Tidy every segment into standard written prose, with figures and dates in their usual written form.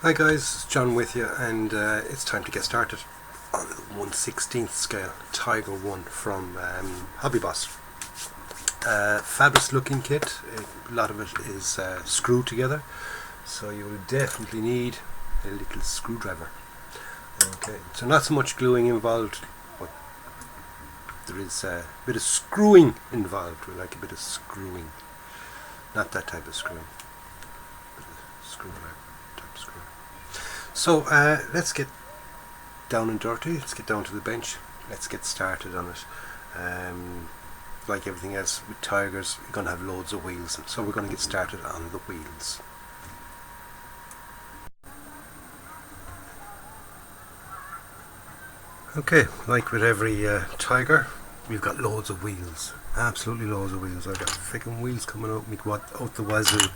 Hi guys, it's John with you, and it's time to get started on the 1/16th scale Tiger 1 from Hobby Boss. Fabulous looking kit. A lot of it is screwed together, so you will definitely need a little screwdriver. Okay, so not so much gluing involved, but there is a bit of screwing involved. We like a bit of screwing, not that type of screwing, but a screwdriver type of screwing. So let's get down and dirty, let's get down to the bench, let's get started on it. Like everything else with Tigers, we're going to have loads of wheels, so we're going to get started on the wheels. Okay, like with every Tiger, we've got loads of wheels, absolutely loads of wheels. I've got freaking wheels coming out out the wazoo.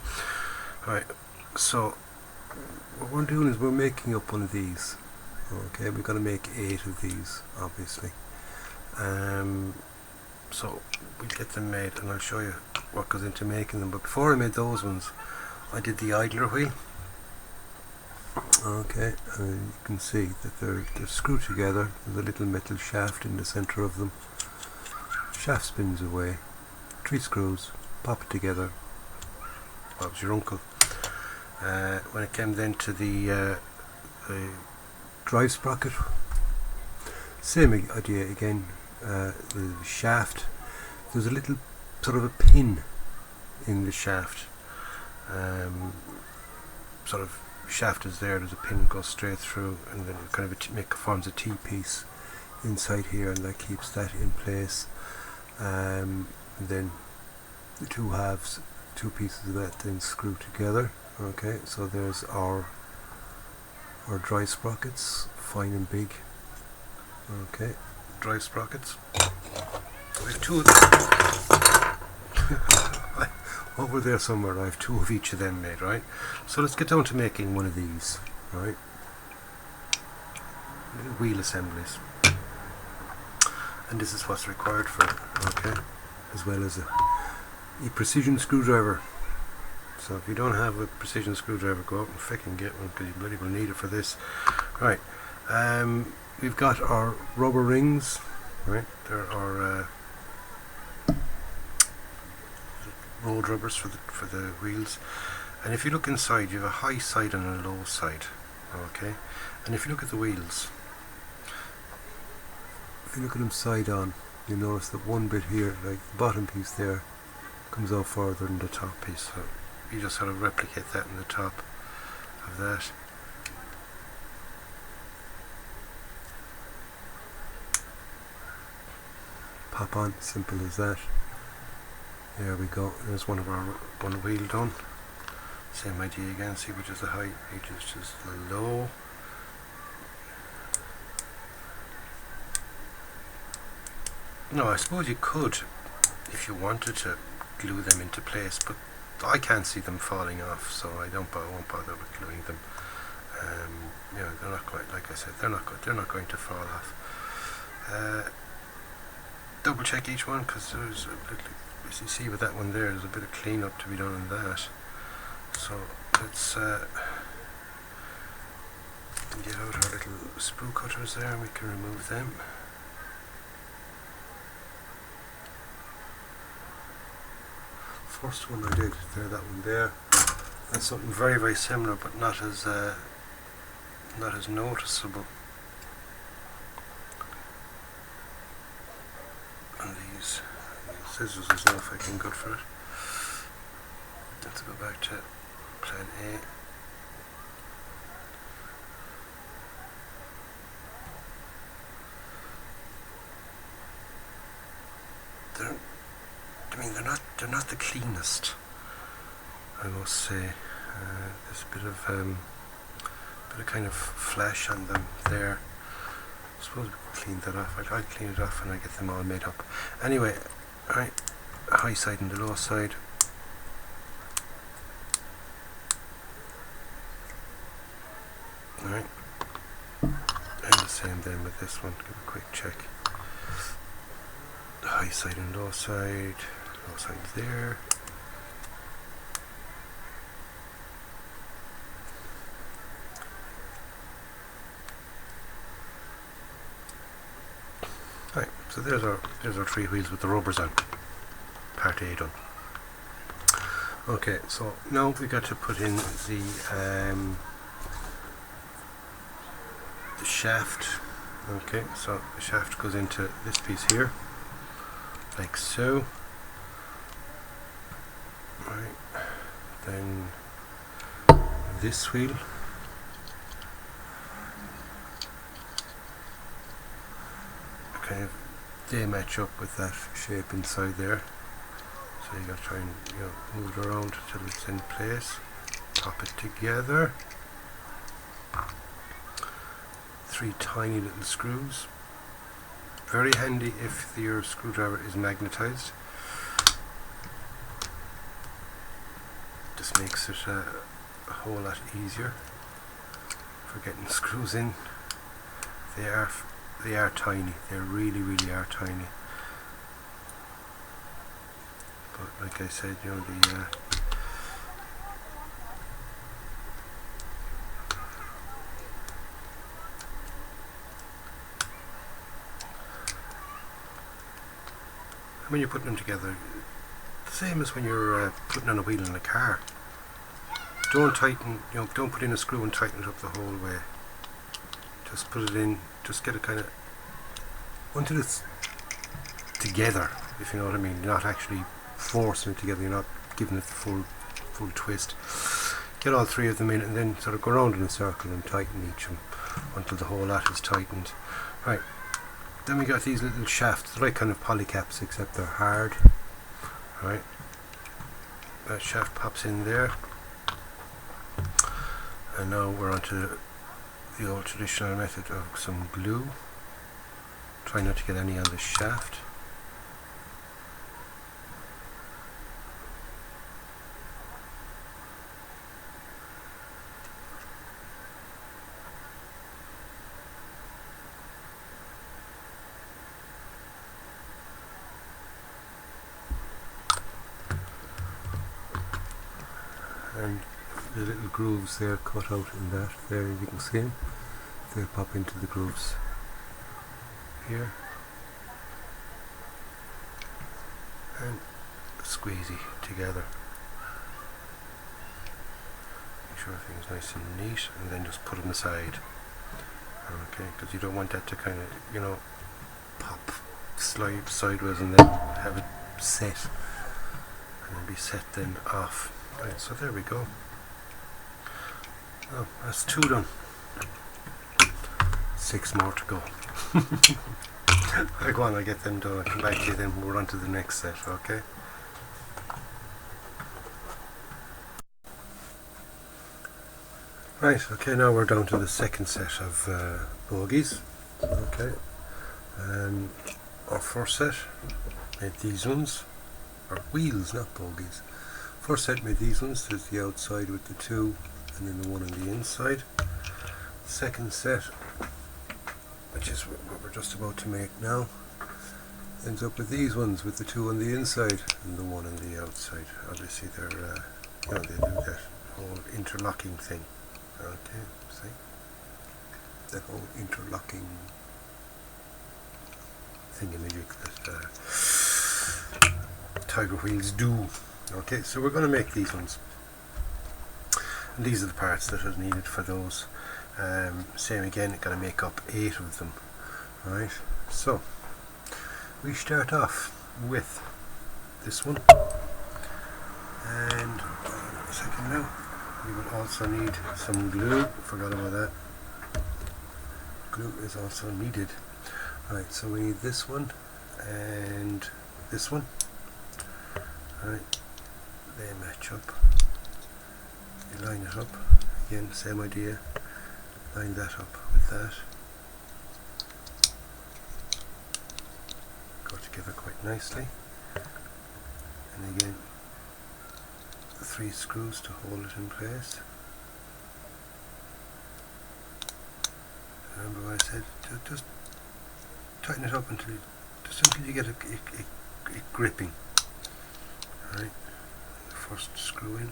Alright, so what we're doing is we're making up one of these. Okay, we're going to make 8 of these, obviously. So we'll get them made, and I'll show you what goes into making them. But before I made those ones, I did the idler wheel. Okay, and you can see that they're screwed together. There's a little metal shaft in the centre of them. Shaft spins away, 3 screws, pop it together. Bob's your uncle. When it came then to the drive sprocket, same idea again. The shaft, there's a little sort of a pin in the shaft. Sort of shaft is there, there's a pin goes straight through, and then it kind of forms a T-piece inside here, and that keeps that in place. And then the 2 halves, 2 pieces of that then screw together. Okay, so there's our drive sprockets, fine and big. Okay, drive sprockets. We have 2 of them. Over there somewhere I have 2 of each of them made, right? So let's get down to making one of these, right? Little wheel assemblies. And this is what's required for it, okay? As well as a precision screwdriver. So if you don't have a precision screwdriver, go out and frickin' get one, because you bloody will need it for this. Right, we've got our rubber rings, right? There are road rubbers for the wheels. And if you look inside, you have a high side and a low side, okay? And if you look at the wheels, if you look at them side on, you notice that one bit here, like the bottom piece there, comes out further than the top piece. So you just sort of replicate that in the top of that. Pop on, simple as that. There we go, there's one wheel done. Same idea again, see which is the high, which is just the low. No, I suppose you could, if you wanted to, glue them into place, but I can't see them falling off, so I won't bother with gluing them. They're not quite, like I said, they're not going to fall off. Double check each one, because there's a little, as you see with that one there, there's a bit of clean up to be done on that. So let's get out our little sprue cutters there, and we can remove them. First one I did there, that one there. That's something very, very similar, but not as noticeable. And these scissors is no fucking good for it. Let's go back to plan A. They're not the cleanest, I must say. There's a bit of kind of flesh on them there. I suppose we could clean that off. I'll clean it off and I get them all made up. Anyway, right, high side and the low side. Alright, and the same then with this one. Give a quick check. The high side and low side's there. So there's our 3 wheels with the rubbers on. Part A done. Okay, so now we got to put in the shaft. Okay, so the shaft goes into this piece here, like so. Right, then this wheel. Kind of, they match up with that shape inside there. So you got to try and move it around until it's in place. Pop it together. 3 tiny little screws. Very handy if your screwdriver is magnetized. Just makes it a whole lot easier for getting screws in. They are tiny. They really are tiny. But like I said, when you're putting them together, the same as when you're putting on a wheel in a car. Don't tighten, don't put in a screw and tighten it up the whole way. Just put it in, just get it kind of until it's together, if you know what I mean. You're not actually forcing it together, you're not giving it the full twist. Get all 3 of them in and then sort of go around in a circle and tighten each of them until the whole lot is tightened. Right. Then we got these little shafts, like kind of polycaps, except they're hard. Right, that shaft pops in there, and now we're onto the old traditional method of some glue. Try not to get any on the shaft. And the little grooves there cut out in that there, you can see them. They'll pop into the grooves here and squeezy together. Make sure everything's nice and neat, and then just put them aside. Okay, because you don't want that to kind of pop, slide sideways and then have it set and then be set then off. Right, so there we go. Oh, that's 2 done. 6 more to go. I'll go on, I'll get them done, I'll come back to you then, we're on to the next set, okay? Right, okay, now we're down to the second set of bogies. Okay, our first set made these ones, or wheels, not bogies. First set made these ones, there's the outside with the 2 and then the 1 on the inside. Second set, which is what we're just about to make now, ends up with these ones with the 2 on the inside and the 1 on the outside. Obviously they're, they do that whole interlocking thing. Okay, see? That whole interlocking thingamajig that tiger wheels do. Okay, so we're going to make these ones. And these are the parts that are needed for those. Same again, got to make up 8 of them. Right, so we start off with this one. And a second now. We will also need some glue. Forgot about that. Glue is also needed. Right, so we need this one and this one. Right, they match up. You line it up. Again, same idea. Line that up with that. Go together quite nicely. And again, 3 screws to hold it in place. Remember what I said, just tighten it up until you get it gripping. Alright, the first screw in.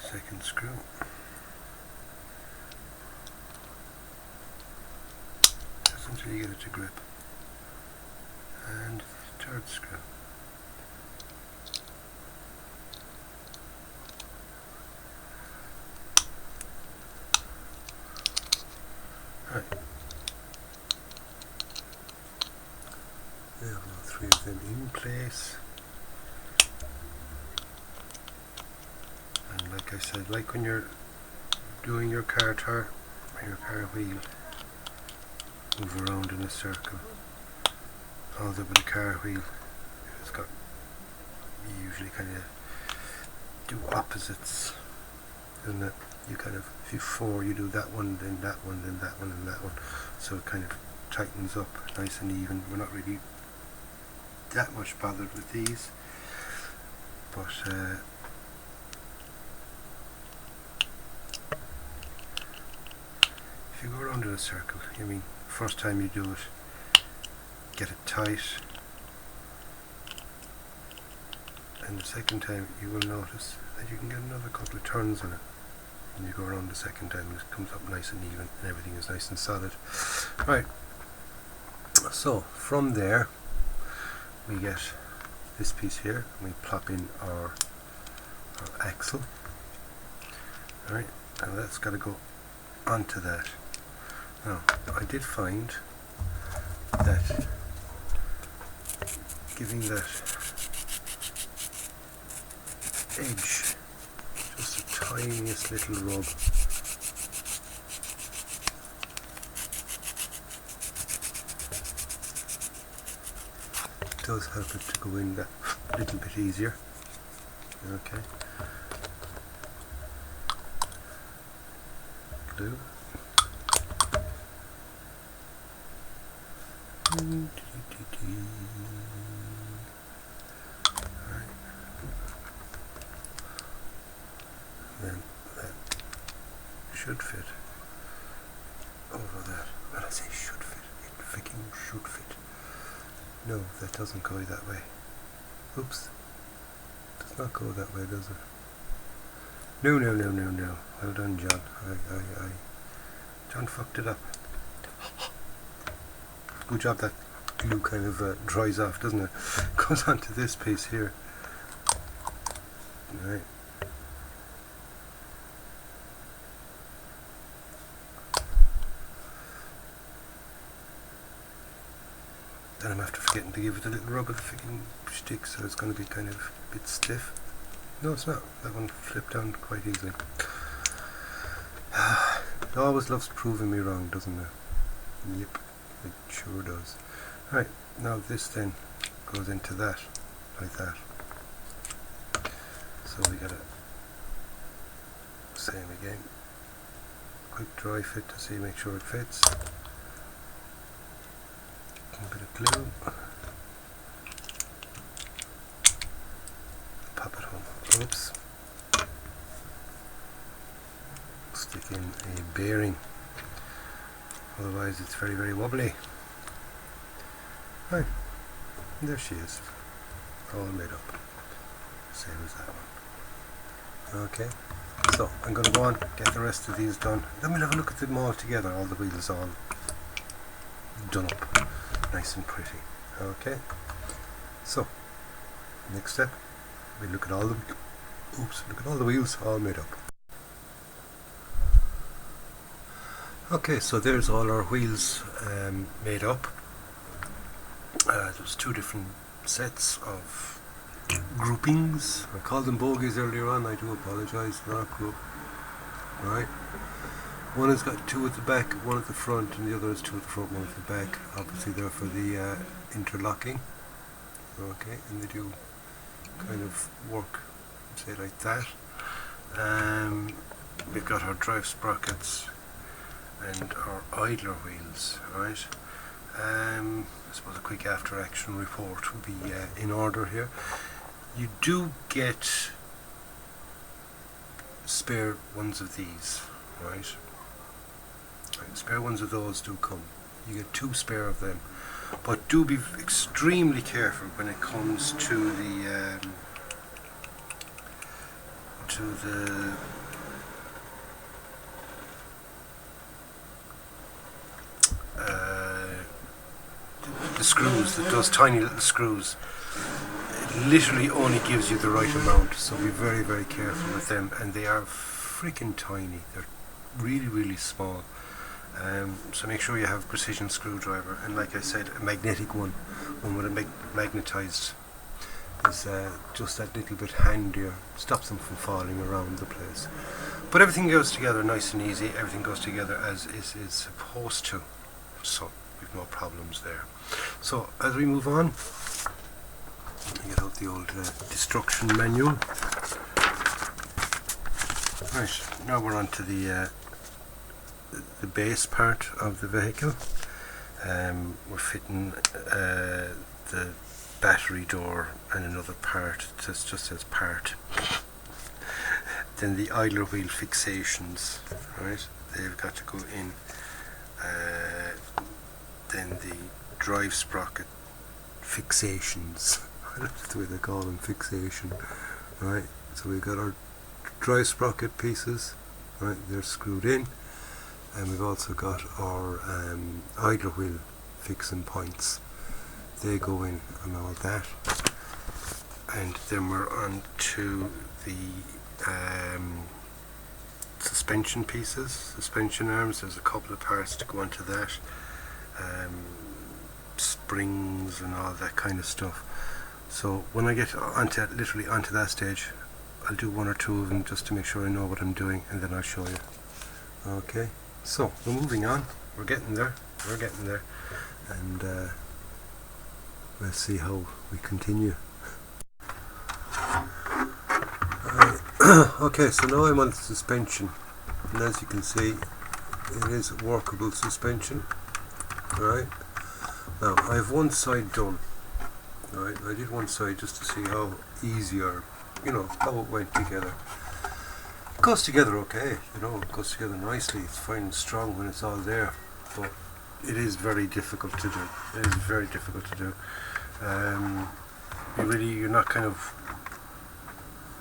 Second screw. until you get it to grip. And third screw. Right. There we have all three of them in place. And like I said, like when you're doing your car tire or your car wheel, move around in a circle. Although with a car wheel, it's got, you usually kind of do opposites, isn't it? You kind of, if you four, you do that one, then that one, then that one, and that one. So it kind of tightens up nice and even. We're not really that much bothered with these, but if you go around in a circle, I mean, first time you do it, get it tight, and the second time you will notice that you can get another couple of turns on it. And you go around the second time, it comes up nice and even, and everything is nice and solid. Right, so from there we get this piece here, and we plop in our axle. Alright, and that's got to go onto that. Now, I did find that giving that edge just the tiniest little rub does help it to go in that little bit easier. Okay. Glue. Right. Then that should fit over that. When I say should fit, it freaking should fit. No, that doesn't go that way. Oops. Does not go that way, does it? No. Well done, John. John fucked it up. Good job, that glue kind of dries off, doesn't it? Goes onto this piece here. Right. Then I'm after forgetting to give it a little rub of the freaking stick, so it's going to be kind of a bit stiff. No, it's not. That one flipped down quite easily. It always loves proving me wrong, doesn't it? Yep, it sure does. Right, now this then goes into that, like that. So we gotta, same again, quick dry fit to see, make sure it fits. A bit of glue. Pop it home. Oops. Stick in a bearing. Otherwise it's very, very wobbly. Right. There she is. All made up. Same as that one. Okay. So I'm going to go on, get the rest of these done. Then we'll have a look at them all together. All the wheels all done up. Nice and pretty. Okay. So next step, we look at all the wheels all made up. Okay, so there's all our wheels made up. There's two different sets of groupings. I called them bogies earlier on. I do apologise. Not group. Right. One has got two at the back, one at the front, and the other is two at the front, one at the back. Obviously they're for the interlocking. Okay, and they do kind of work, say like that. We've got our drive sprockets and our idler wheels, right? I suppose a quick after action report will be in order here. You do get spare ones of these, right? Spare ones of those do come. You get two spare of them, but do be extremely careful when it comes to the the screws, those tiny little screws, it literally only gives you the right amount, so be very, very careful with them, and they are freaking tiny. They're really, really small. So make sure you have a precision screwdriver, and like I said, a magnetic one with a magnetized is just that little bit handier, stops them from falling around the place. But everything goes together nice and easy, everything goes together as is supposed to, so we've no problems there. So as we move on, get out the old destruction manual. Right, now we're on to the base part of the vehicle. We're fitting the battery door and another part, it just says part. Then the idler wheel fixations, right, they've got to go in. Then the drive sprocket fixations, that's the way they call them, fixation, right. So we've got our drive sprocket pieces, right, they're screwed in, and we've also got our idler wheel fixing points, they go in and all that. And then we're on to the suspension pieces, suspension arms. There's a couple of parts to go onto that, springs and all that kind of stuff. So when I get onto literally onto that stage, I'll do one or two of them just to make sure I know what I'm doing, and then I'll show you. Okay, so we're moving on, we're getting there, and we'll see how we continue. Okay, so now I'm on the suspension, and as you can see, it is a workable suspension. Right, now I have one side done. Right, I did one side just to see how easy, or how it went together. It goes together okay, it goes together nicely. It's fine and strong when it's all there, but it is very difficult to do. It is very difficult to do. You're not kind of,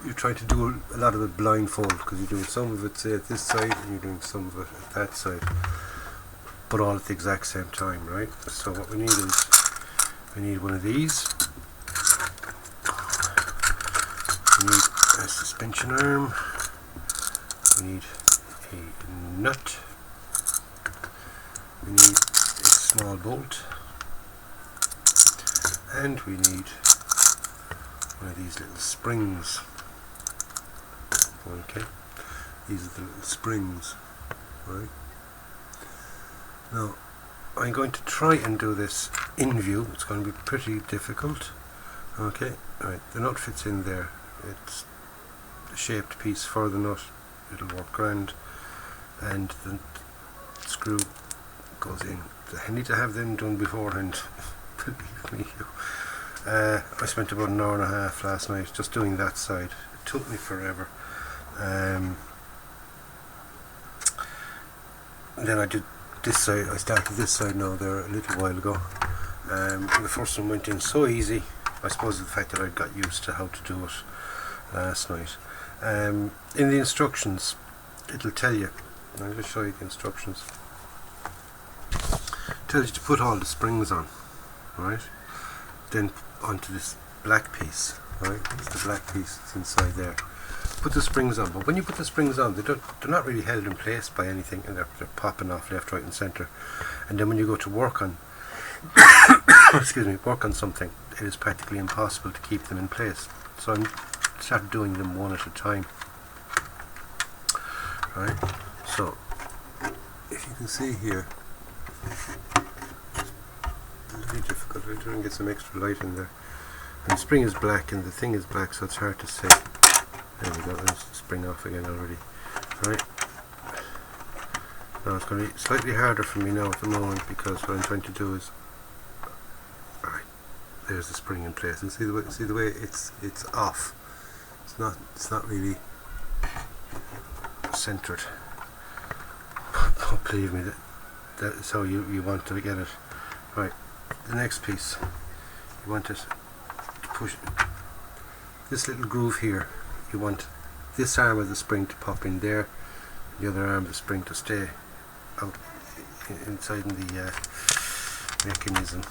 you're trying to do a lot of it blindfold, because you're doing some of it say at this side and you're doing some of it at that side, but all at the exact same time, right? So what we need is, we need one of these, we need a suspension arm, we need a nut, we need a small bolt, and we need one of these little springs. Okay, these are the little springs, right? Now I'm going to try and do this in view. It's going to be pretty difficult. Okay, right, the nut fits in there. It's a shaped piece for the nut, it'll work grand, and the screw goes in. I need to have them done beforehand. Believe me. I spent about an hour and a half last night just doing that side. It took me forever. Then I did this side. I started this side now there a little while ago. The first one went in so easy. I suppose the fact that I got used to how to do it last night. In the instructions, it'll tell you. I'm going to show you the instructions. It tells you to put all the springs on, right? Then onto this black piece, right? It's the black piece that's inside there. Put the springs on, but when you put the springs on, they're not really held in place by anything, and they're popping off left, right and centre. And then when you go to work on work on something, it is practically impossible to keep them in place. So I started doing them one at a time. Right, so if you can see here, it's very difficult. I'll try and get some extra light in there. And the spring is black and the thing is black, so it's hard to see. There we go, there's the spring off again already. Right, now it's going to be slightly harder for me now at the moment, because what I'm trying to do is, alright, there's the spring in place, and see the way it's off. It's not really centered. But believe me, that's how you want to get it. Right, the next piece, you want it to push this little groove here. You want this arm of the spring to pop in there, the other arm of the spring to stay out inside in the mechanism.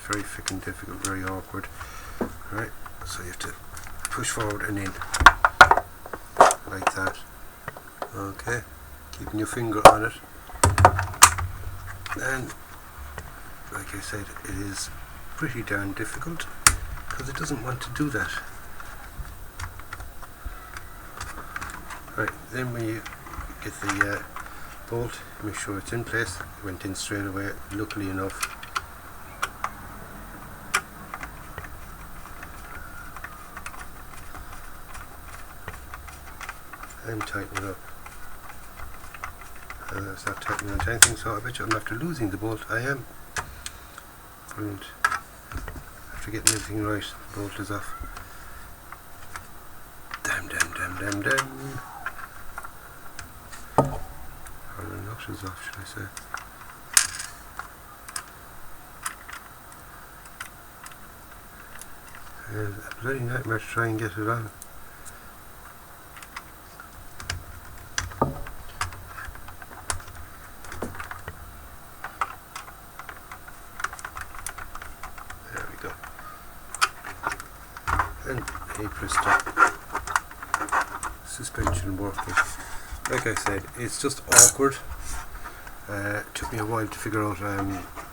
very freaking difficult, very awkward. Alright, so you have to push forward and in, like that. Okay, keeping your finger on it. And like I said, it is pretty darn difficult because it doesn't want to do that. Right, then when you get the bolt, make sure it's in place. It went in straight away, luckily enough. And tighten it up. It's not tightening on anything, so I bet you I'm after losing the bolt. I am. Brilliant. After getting everything right, the bolt is off. Damn. Or the nut is off, should I say. It's a bloody nightmare to try and get it on. There we go. And he pressed up. Suspension working. Like I said, it's just awkward. It took me a while to figure out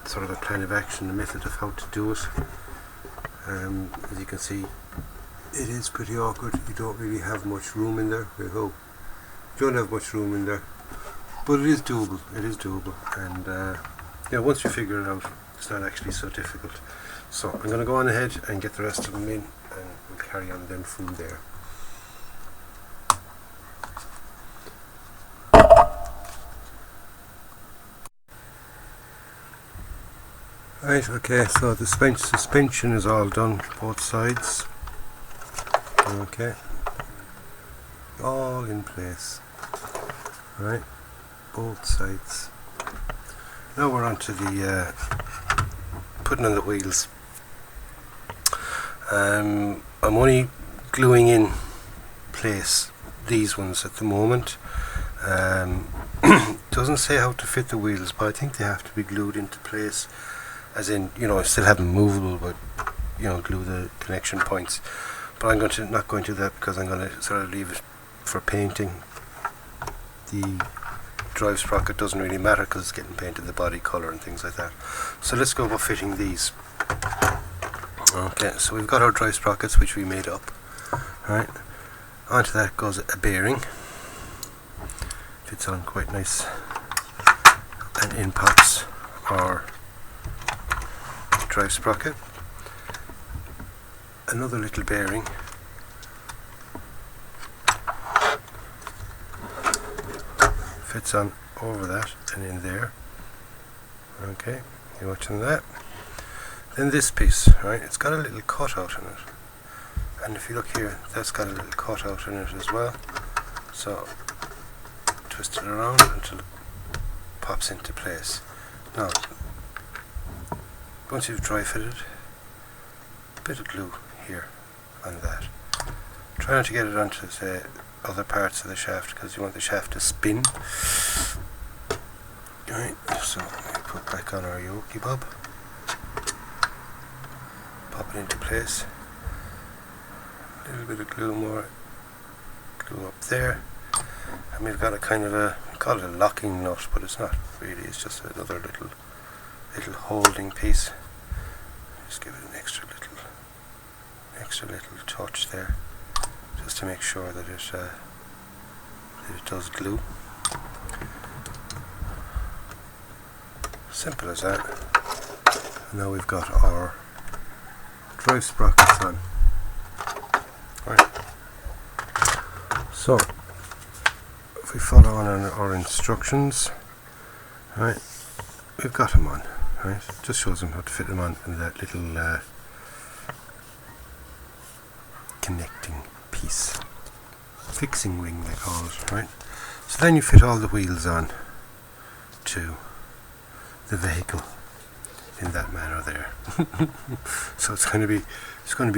sort of a plan of action, a method of how to do it. As you can see, it is pretty awkward. You don't really have much room in there. I hope you don't have much room in there, but it is doable. It is doable, and yeah, once you figure it out, it's not actually so difficult. So I'm going to go on ahead and get the rest of them in, and we'll carry on then from there. Right, okay, so the suspension is all done, both sides. Okay, all in place. Right, both sides. Now we're on to the putting on the wheels. I'm only gluing in place these ones at the moment. Doesn't say how to fit the wheels, but I think they have to be glued into place. As in, you know, I still have them movable, but you know, glue the connection points. But I'm not going to do that because I'm going to sort of leave it for painting. The drive sprocket doesn't really matter because it's getting painted the body colour and things like that. So let's go about fitting these. Okay, so we've got our drive sprockets which we made up. Right, onto that goes a bearing. Fits on quite nice, and in pops our drive sprocket. Another little bearing fits on over that and in there. Okay, you're watching that. Then this piece, right, it's got a little cutout in it, and if you look here, that's got a little cutout in it as well. So twist it around until it pops into place. Now once you've dry fitted, a bit of glue here on that. Try not to get it onto, say, other parts of the shaft because you want the shaft to spin. Right, so we put back on our yoke bob, pop it into place. A little bit of glue more, glue up there, and we've got a kind of a, we call it a locking nut, but it's not really. It's just another little holding piece. Just give it an extra little touch there, just to make sure that it does glue. Simple as that. And now we've got our drive sprockets on. Right. So if we follow on our instructions, right, we've got them on. Right, just shows them how to fit them on in that little connecting piece, fixing ring they call it. Right, so then you fit all the wheels on to the vehicle in that manner there. So it's going to be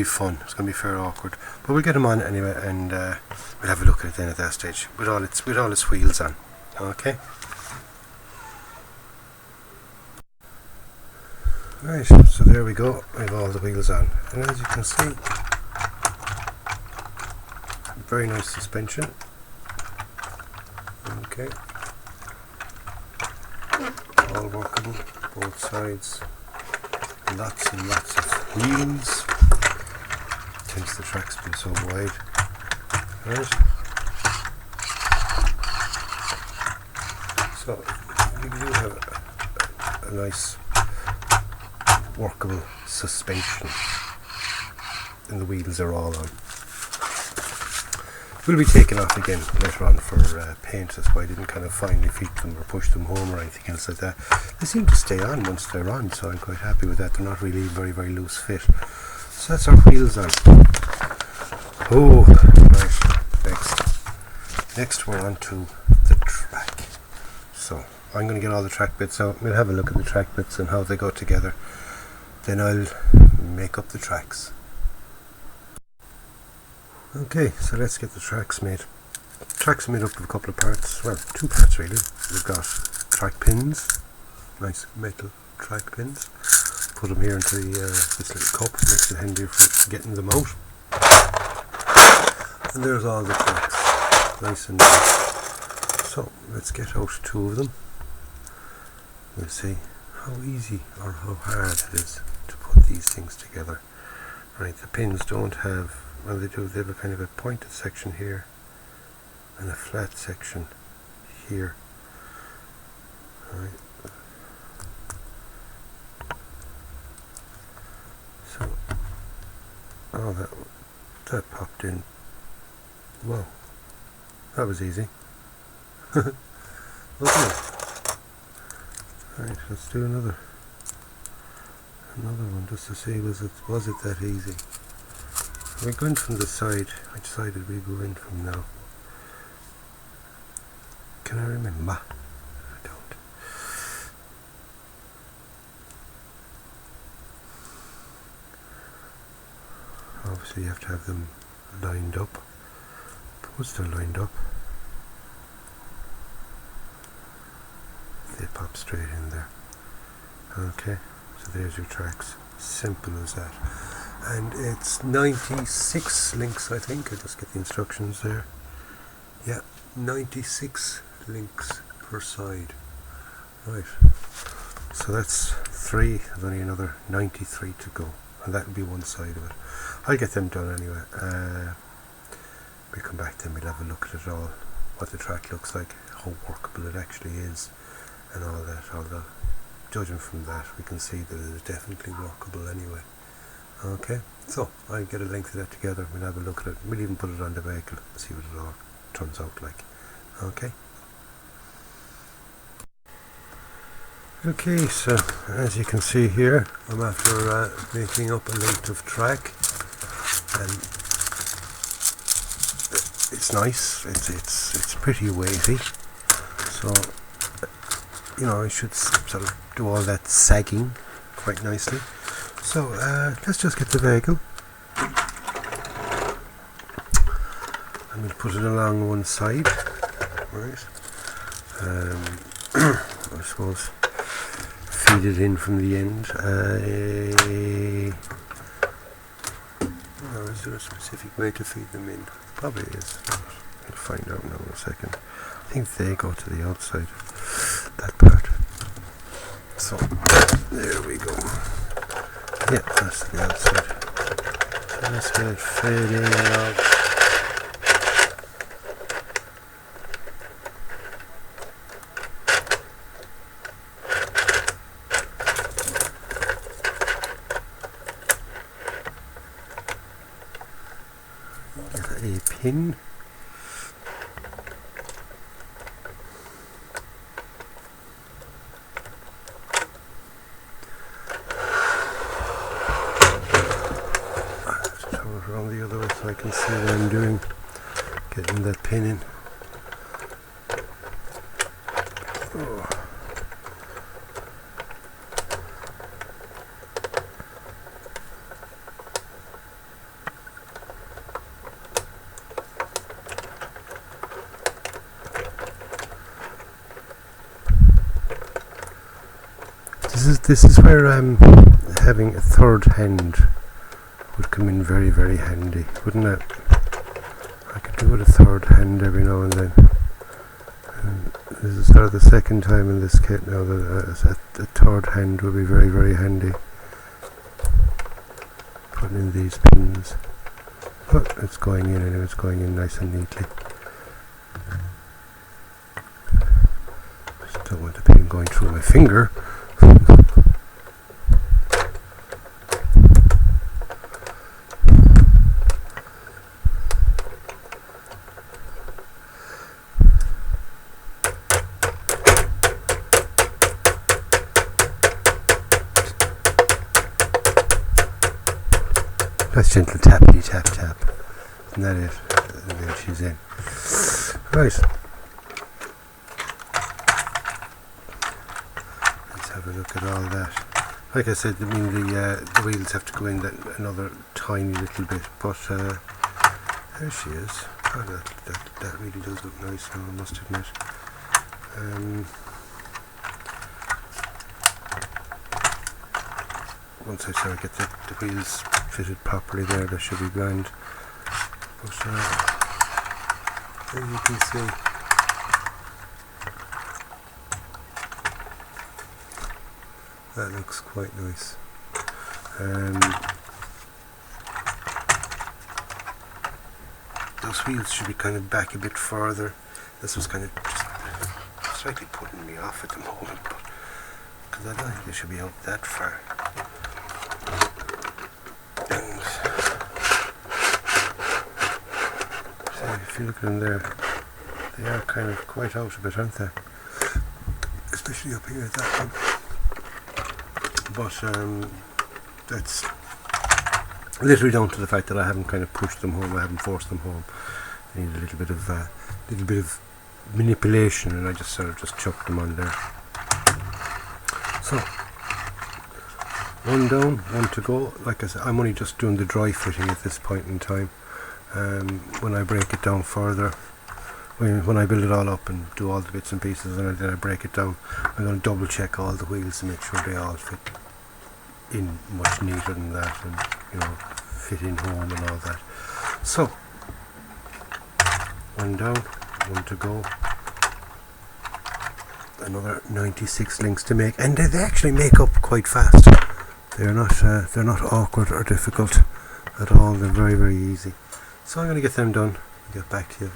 fun. It's going to be fairly awkward, but we'll get them on anyway, and we'll have a look at it then at that stage with all its wheels on. Okay. Right, so there we go, I have all the wheels on, and as you can see, very nice suspension. Okay, all workable, both sides, lots and lots of wheels, since the track's been so wide. Right, so you do have a nice workable suspension, and the wheels are all on. Will be taken off again later on for paint. That's why I didn't kind of finally feed them or push them home or anything else like that. They seem to stay on once they're on, so I'm quite happy with that. They're not really very, very loose fit. So that's our wheels on. Oh, right. Next we're on to the track. So I'm going to get all the track bits out. We'll have a look at the track bits and how they go together. Then I'll make up the tracks. Okay, so let's get the tracks made. Tracks are made up of a couple of parts, well, two parts really. We've got track pins, nice metal track pins. Put them here into this little cup, makes it handy for getting them out. And there's all the tracks, nice and nice. So let's get out two of them. We'll see how easy or how hard it is to put these things together. Right, the pins don't have, well they do, they have a kind of a pointed section here and a flat section here. Right. So, oh that popped in. Whoa, that was easy. Okay. Right, let's do another one just to see was it that easy. We're going from the side. Which side did we go in from now? Can I remember? I don't. Obviously you have to have them lined up. Once they're lined up, they pop straight in there. Okay, so there's your tracks. Simple as that. And it's 96 links, I think. I just get the instructions there. Yeah, 96 links per side. Right. So that's 3. There's only another 93 to go. And that will be one side of it. I'll get them done anyway. We'll come back then, we'll have a look at it all. What the track looks like, how workable it actually is, and all that. Although, judging from that, we can see that it is definitely workable anyway. Okay, so I'll get a link to that together, we'll have a look at it, we'll even put it on the vehicle and see what it all turns out like. Okay. Okay, so as you can see here, I'm after making up a length of track, and it's nice, it's pretty weighty, so you know I should sort of do all that sagging quite nicely. So let's just get the vehicle. I'm going to put it along one side, right? I suppose feed it in from the end. Is there a specific way to feed them in? Probably is. I'll find out now in a second. I think they go to the outside, that part. So there we go. Yeah, that's the outside. So let's get it fed in and out. Get a pin. Around the other way so I can see what I'm doing, getting that pin in. Oh. This is where having a third hand would come in very, very handy, wouldn't it? I could do with a third hand every now and then. And this is sort of the second time in this kit now that a third hand would be very, very handy. Putting in these pins. But it's going in, and it's going in nice and neatly. Just don't want the pin going through my finger. Nice gentle tappity tap tap. Isn't that it? And then she's in. Right. Let's have a look at all that. Like I said, I mean the wheels have to go in that another tiny little bit, but there she is. Oh, that really does look nice now, I must admit. Once I sort of get the wheels fitted properly there, that should be grand. But as you can see, that looks quite nice. Those wheels should be kind of back a bit further. This was kind of just slightly putting me off at the moment, but because I don't think they should be out that far. If you look at them there, they are kind of quite out of it, aren't they? Especially up here at that one. But that's literally down to the fact that I haven't kind of pushed them home, I haven't forced them home. I need a little bit of manipulation, and I just sort of just chucked them on there. So one down, one to go. Like I said, I'm only just doing the dry fitting at this point in time. When I break it down further, when I build it all up and do all the bits and pieces, and then I break it down, I'm going to double check all the wheels to make sure they all fit in much neater than that, and you know, fit in home and all that. So one down, one to go. Another 96 links to make, and they actually make up quite fast. They're not awkward or difficult at all. They're very, very easy. So I'm going to get them done and get back to you.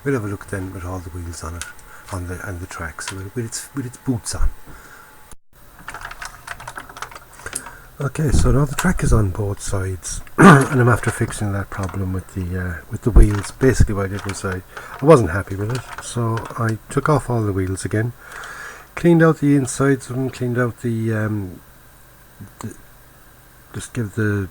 We'll have a look then with all the wheels on it, and the tracks with its boots on. Okay, so now the track is on both sides, and I'm after fixing that problem with the wheels. Basically, what I did was I wasn't happy with it, so I took off all the wheels again, cleaned out the insides of them, cleaned out just give the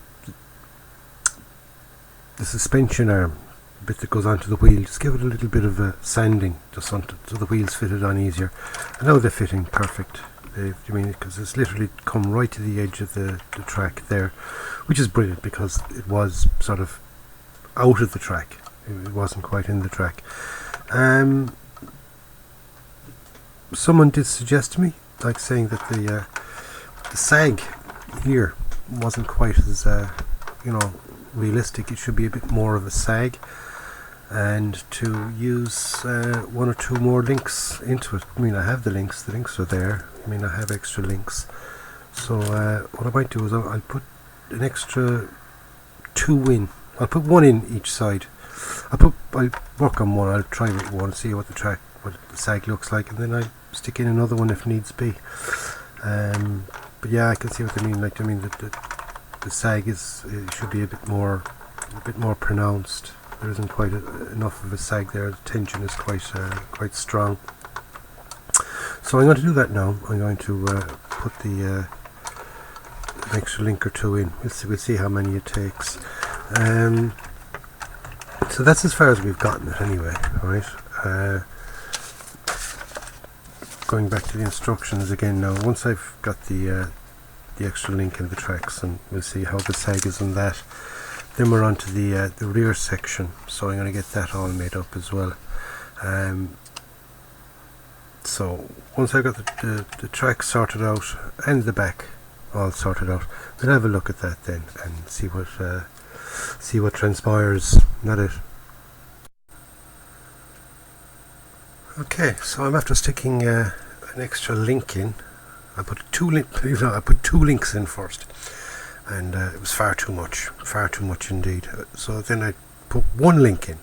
suspension arm bit that goes onto the wheel, just give it a little bit of a sanding just so the wheels fitted on easier. And now they're fitting perfect. Because it's literally come right to the edge of the track there, which is brilliant because it was sort of out of the track. It wasn't quite in the track. Someone did suggest to me, like saying that the sag here wasn't quite as realistic. It should be a bit more of a sag, and to use one or two more links into it. I mean, I have the links are there. I mean, I have extra links, so what I might do is I'll put an extra 2 in. I'll put 1 in each side. I'll work on one. I'll try with one, see what the sag looks like, and then I stick in another one if needs be. But yeah, I can see what they mean. Like, I mean, the sag should be a bit more pronounced. There isn't quite enough of a sag there. The tension is quite strong. So I'm going to do that now. I'm going to put an extra link or 2 in. We'll see how many it takes. So that's as far as we've gotten it anyway. Alright. Going back to the instructions again now. Once I've got the extra link in the tracks, and we'll see how the sag is on that. Then we're on to the rear section. So I'm going to get that all made up as well. So once I've got the track sorted out and the back all sorted out. We'll have a look at that then and see what transpires. Not it. Okay, so I'm after sticking an extra link in. I put two links in first, and it was far too much indeed. So then I put one link in,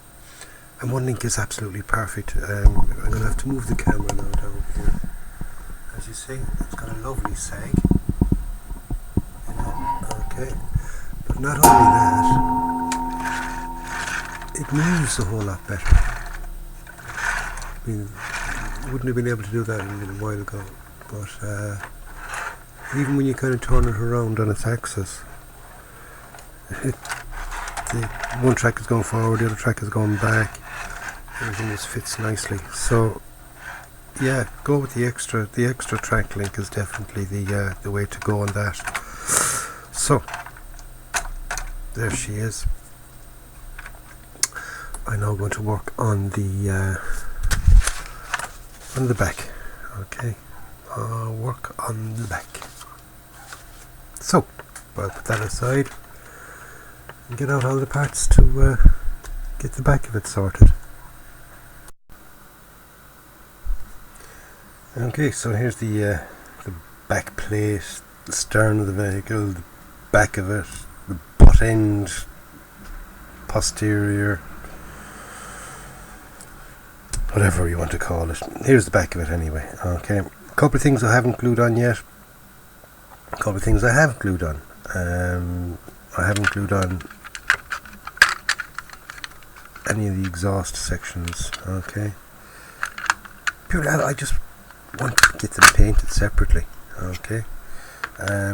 and one link is absolutely perfect. I'm going to have to move the camera now down here. As you see, it's got a lovely sag. Okay, but not only that, it moves a whole lot better. I mean, wouldn't have been able to do that a little while ago, but even when you kind of turn it around on its axis, the one track is going forward, the other track is going back. Everything just fits nicely. So yeah, go with the extra track link is definitely the way to go on that. So there she is. I'm now going to work on the back. Okay, work on the back. So I'll put that aside and get out all the parts to get the back of it sorted. Okay, so here's the back plate, the stern of the vehicle, the back of it, the butt end, posterior, whatever you want to call it. Here's the back of it anyway. Okay, a couple of things I haven't glued on yet. A couple of things I have glued on. I haven't glued on any of the exhaust sections. Okay, purely I just want to get them painted separately. Okay, I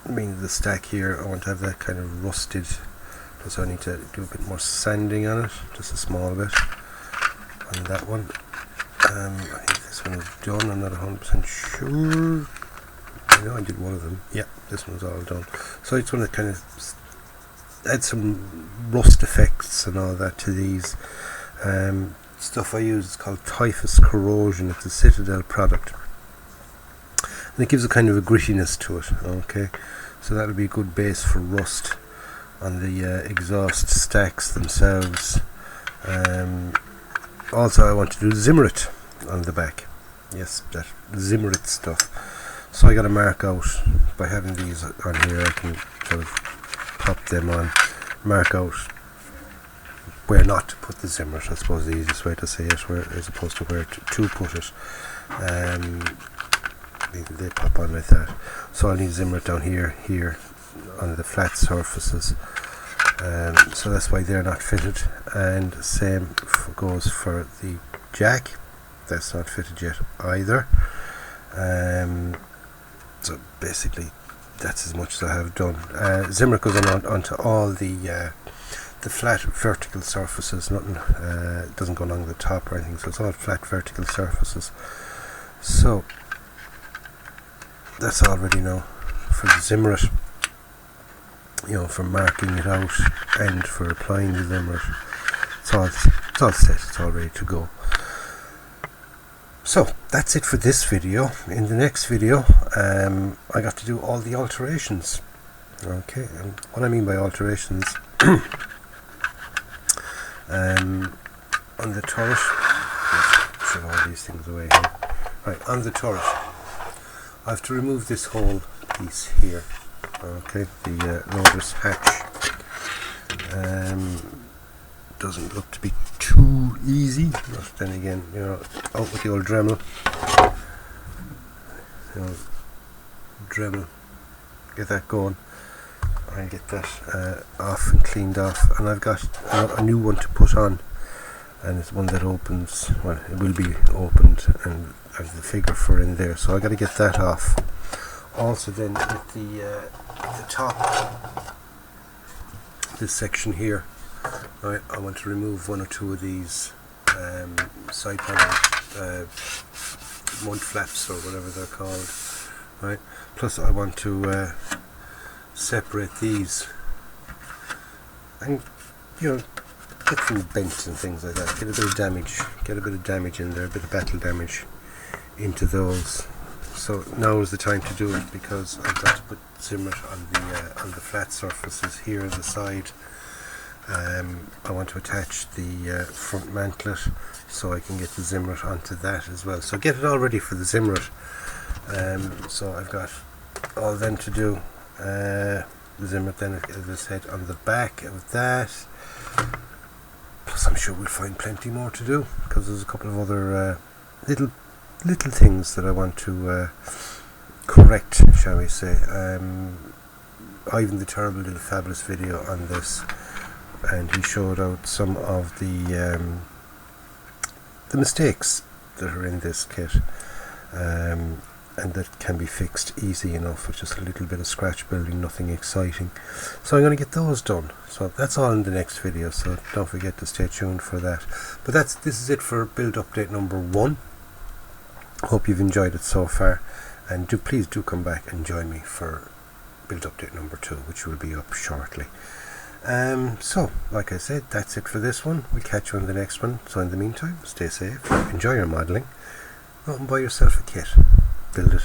mean the stack here, I want to have that kind of rusted, so I need to do a bit more sanding on it, just a small bit. On that one, I think this one is done. I'm not 100% sure. I know I did one of them. Yeah, this one's all done. So I just want to kind of add some rust effects and all that to these. Stuff I use is called typhus corrosion. It's a Citadel product, and it gives a kind of a grittiness to it. Okay, so that'll be a good base for rust on the exhaust stacks themselves. Also, I want to do Zimmerit on the back. Yes, that Zimmerit stuff. So I got to mark out, by having these on here, I can sort of pop them on, mark out where not to put the Zimmerit. I suppose the easiest way to say it, where as opposed to where to put it. They pop on like that. So I'll need Zimmerit down here on the flat surfaces. So that's why they're not fitted, and same goes for the jack. That's not fitted yet either. So basically that's as much as I have done. Zimmerit goes on onto all the flat vertical surfaces. Nothing doesn't go along the top or anything, so it's all flat vertical surfaces. So that's all ready now for the Zimmerit. You know, for marking it out and for applying the Zimmerit. It's all set, it's all ready to go. So that's it for this video. In the next video, I got to do all the alterations. Okay, and what I mean by alterations, on the turret, let's shove all these things away here. Right, on the turret, I have to remove this whole piece here. Okay, the loader's hatch. Doesn't look to be too easy, but then again, you know, out with the old Dremel. You know, Dremel, get that going. I'll get that off and cleaned off, and I've got a new one to put on, and it's one that opens. Well, it will be opened, and I have the figure for in there, so I got to get that off. Also, then with the top, this section here, right, I want to remove one or two of these side panel mud flaps or whatever they're called, right. Plus I want to separate these and, you know, get them bent and things like that, get a bit of damage in there, a bit of battle damage into those. So now is the time to do it, because I've got to put Zimmet on the flat surfaces here on the side. I want to attach the front mantlet so I can get the Zimmet onto that as well. So get it all ready for the Zimmet. So I've got all then to do. The Zimmet then, as I said, on the back of that. Plus I'm sure we'll find plenty more to do, because there's a couple of other little things that I want to correct, shall we say. Ivan the Terrible did a fabulous video on this, and he showed out some of the mistakes that are in this kit, and that can be fixed easy enough with just a little bit of scratch building, nothing exciting. So I'm going to get those done. So that's all in the next video, so don't forget to stay tuned for that. But this is it for build update number 1. Hope you've enjoyed it so far, and please do come back and join me for build update number 2, which will be up shortly. So like I said, that's it for this one. We'll catch you on the next one. So in the meantime, stay safe, enjoy your modelling, go and buy yourself a kit, build it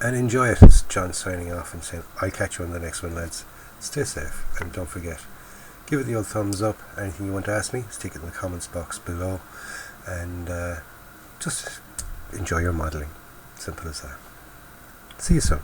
and enjoy it. It's John signing off and saying I'll catch you on the next one, lads. Stay safe, and don't forget, give it the old thumbs up. Anything you want to ask me, stick it in the comments box below, and just enjoy your modelling. Simple as that. See you soon.